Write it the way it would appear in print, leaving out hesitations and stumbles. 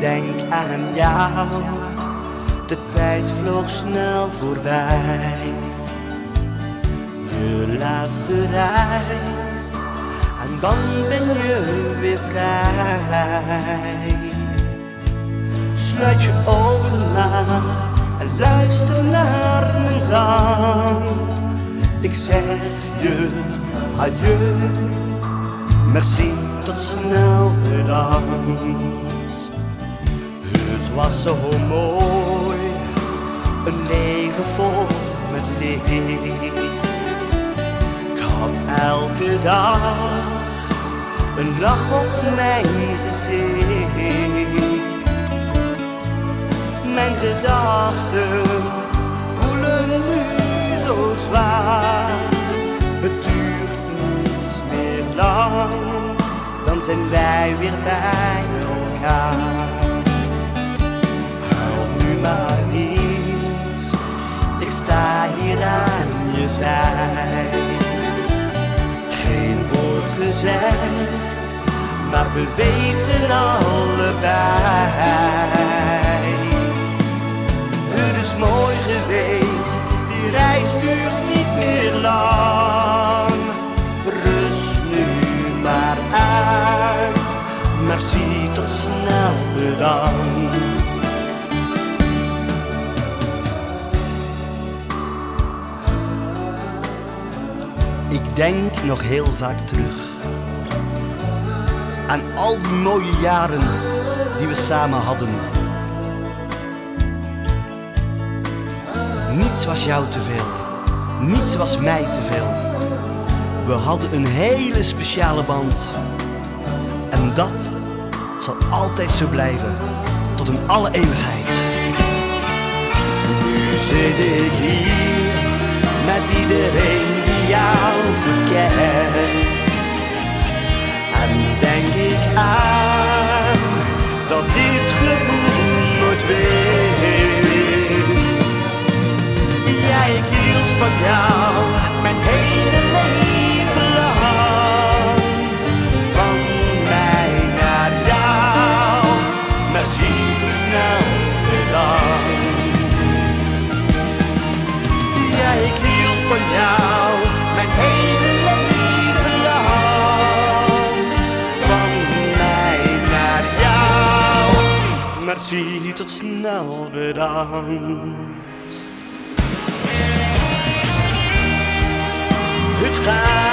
denk aan jou, de tijd vloog snel voorbij. Je laatste reis, en dan ben je weer vrij. Sluit je ogen maar en luister naar mijn zang. Ik zeg je adieu, merci, tot snel, bedankt. Het was zo mooi, een leven vol met licht. Ik had elke dag een lach op mijn gezicht. Mijn gedachten voelen nu zo zwaar. Het duurt niet meer lang, dan zijn wij weer bij elkaar. Huil nu maar niet, ik sta hier aan je zij. Geen woord gezegd, maar we weten allebei. Het is mooi geweest, die reis duurt niet meer lang. Rust nu maar uit, merci, tot snel, bedankt. Ik denk nog heel vaak terug aan al die mooie jaren die we samen hadden. Niets was jou te veel, niets was mij te veel. We hadden een hele speciale band. En dat zal altijd zo blijven, tot in alle eeuwigheid. Nu zit ik hier, met iedereen die jou goed kent. En denk ik aan, dat dit gevoel nooit weer. Ja, ik hield van jou, mijn hele leven lang. Van mij naar jou, merci, tot snel, bedankt. Ja, ik hield van jou, mijn hele leven lang. Van mij naar jou, merci, tot snel, bedankt. Het gaat